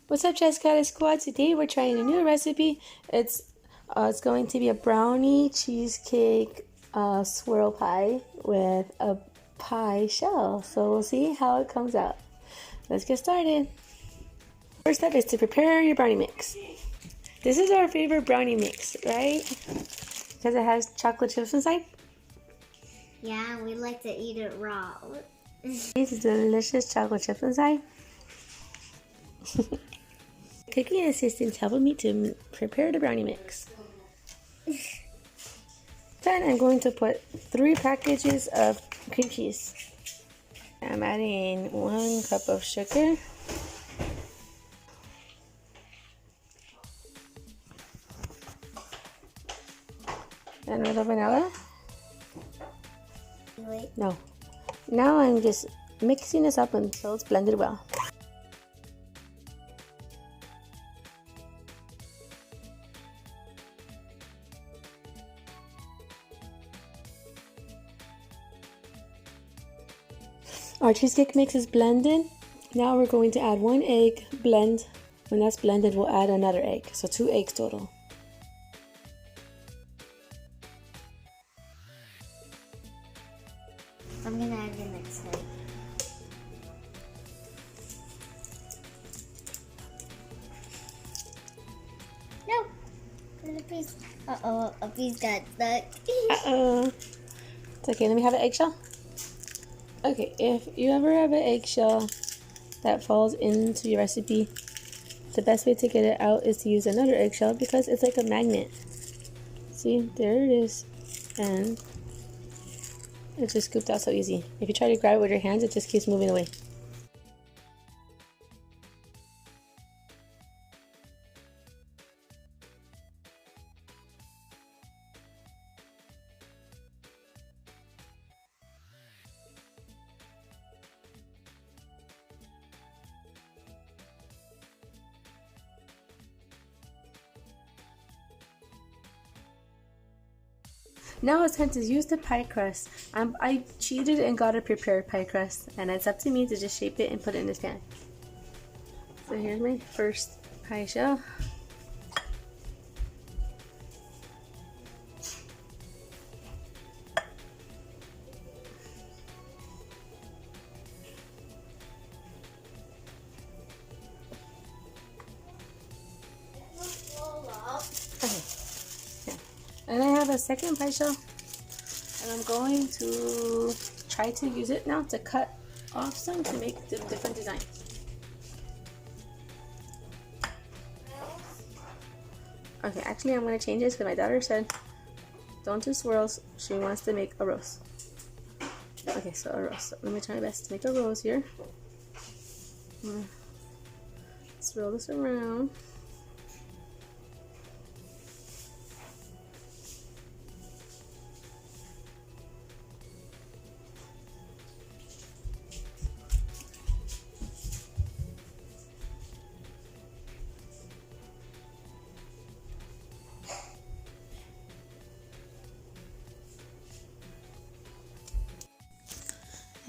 What's up, Jessica Squad? Today we're trying a new recipe. It's going to be a brownie cheesecake swirl pie with a pie shell. So we'll see how it comes out. Let's get started. First step is to prepare your brownie mix. This is our favorite brownie mix, right? Because it has chocolate chips inside. Yeah, we like to eat it raw. These delicious chocolate chips inside. Cooking assistants helping me to prepare the brownie mix. Then I'm going to put 3 packages of cream cheese. I'm adding 1 cup of sugar. And a little vanilla. Wait. No. Now I'm just mixing this up until it's blended well. Our cheesecake mix is blended. Now we're going to add 1 egg, blend. When that's blended, we'll add another egg. So 2 eggs total. I'm gonna add the next egg. No! A piece. Uh-oh, a piece got stuck. Uh-oh. It's okay, let me have an eggshell. Okay, if you ever have an eggshell that falls into your recipe, the best way to get it out is to use another eggshell because it's like a magnet. See, there it is. And it just scooped out so easy. If you try to grab it with your hands, it just keeps moving away. Now it's time to use the pie crust. I cheated and got a prepared pie crust, and it's up to me to just shape it and put it in this pan. So here's my first pie shell. Okay. And I have a second pie shell, and I'm going to try to use it now to cut off some to make the different designs. Okay, actually I'm going to change this because my daughter said don't do swirls, she wants to make a rose. Okay, so a rose. So let me try my best to make a rose here. Swirl this around.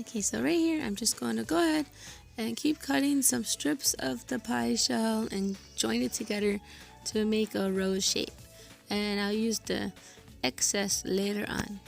Okay, so right here, I'm just going to go ahead and keep cutting some strips of the pie shell and join it together to make a rose shape. And I'll use the excess later on.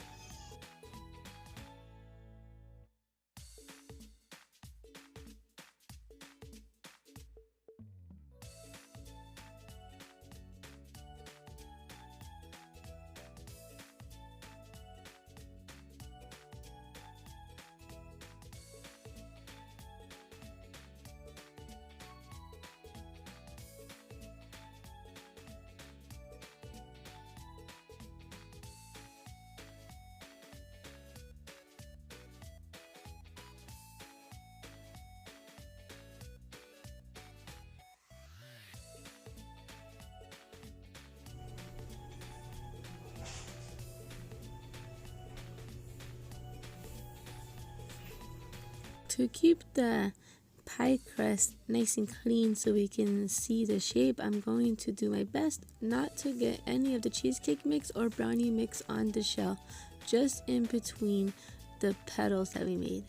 To keep the pie crust nice and clean so we can see the shape, I'm going to do my best not to get any of the cheesecake mix or brownie mix on the shell, just in between the petals that we made.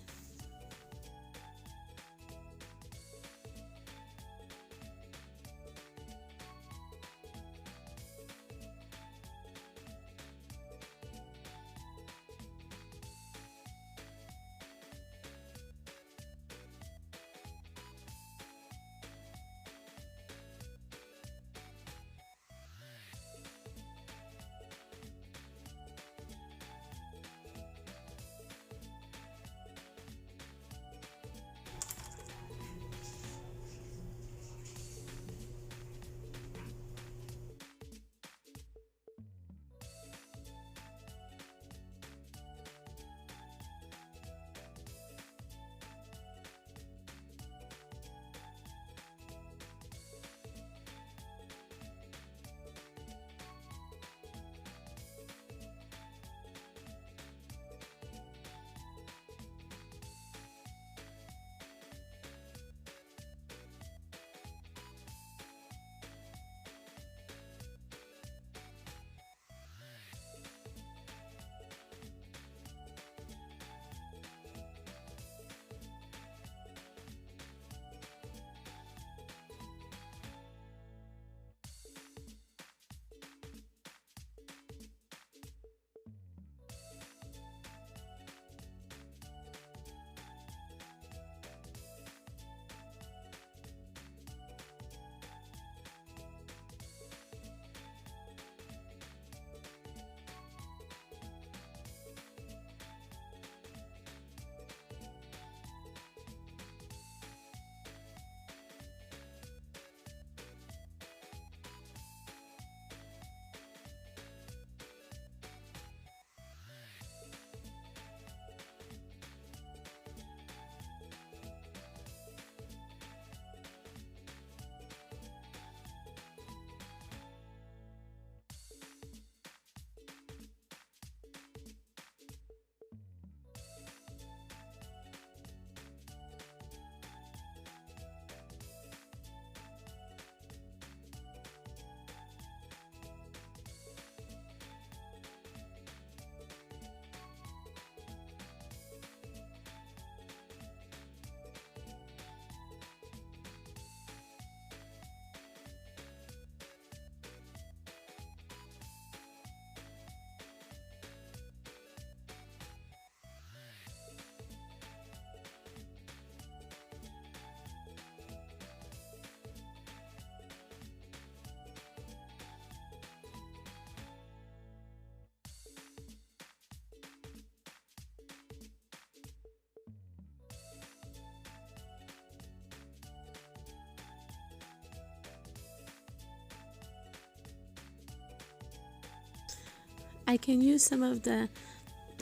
I can use some of the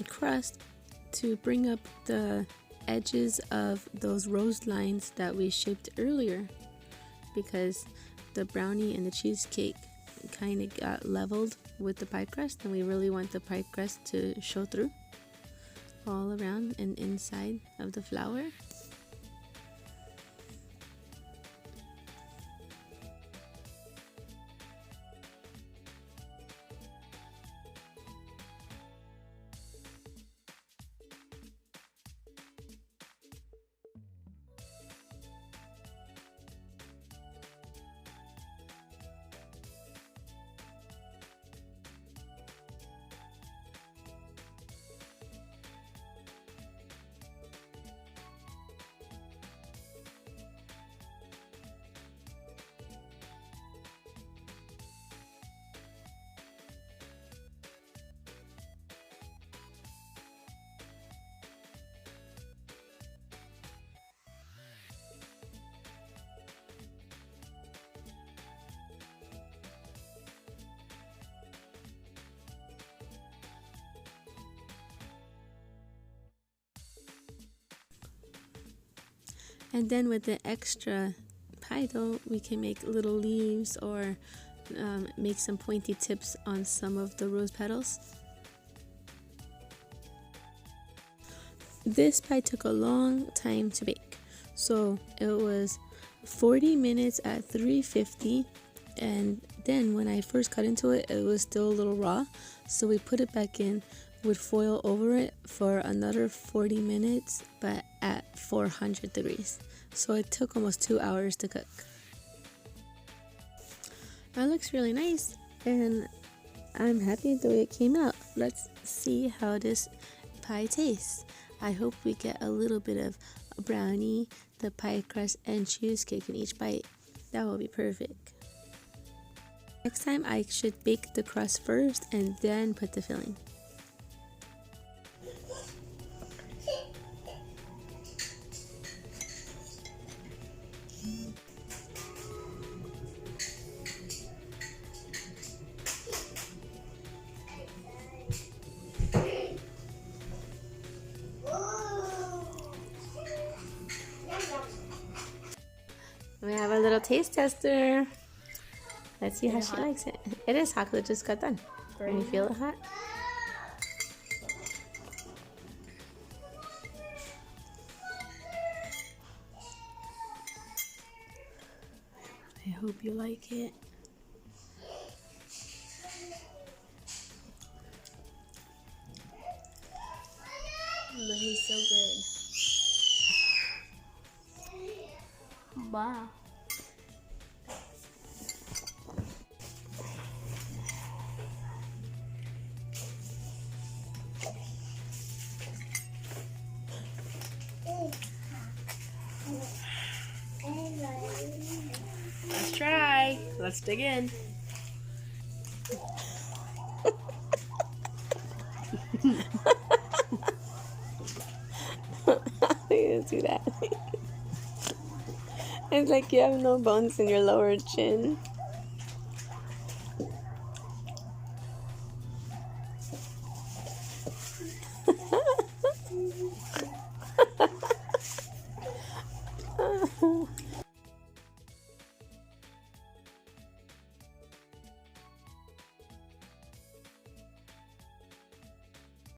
crust to bring up the edges of those rose lines that we shaped earlier, because the brownie and the cheesecake kind of got leveled with the pie crust, and we really want the pie crust to show through all around and inside of the flour. And then with the extra pie dough, we can make little leaves or make some pointy tips on some of the rose petals. This pie took a long time to bake. So it was 40 minutes at 350, and then when I first cut into it, it was still a little raw. So we put it back in with foil over it for another 40 minutes, but at 400 degrees. So it took almost 2 hours to cook. That looks really nice, and I'm happy the way it came out. Let's see how this pie tastes. I hope we get a little bit of brownie, the pie crust, and cheesecake in each bite. That will be perfect. Next time I should bake the crust first and then put the filling. We have a little taste tester. Let's see how she likes it. It is hot because it just got done. Can you feel it hot? I hope you like it. But he's so good. Wow. Let's try. Let's dig in. You do that. It's like you have no bones in your lower chin.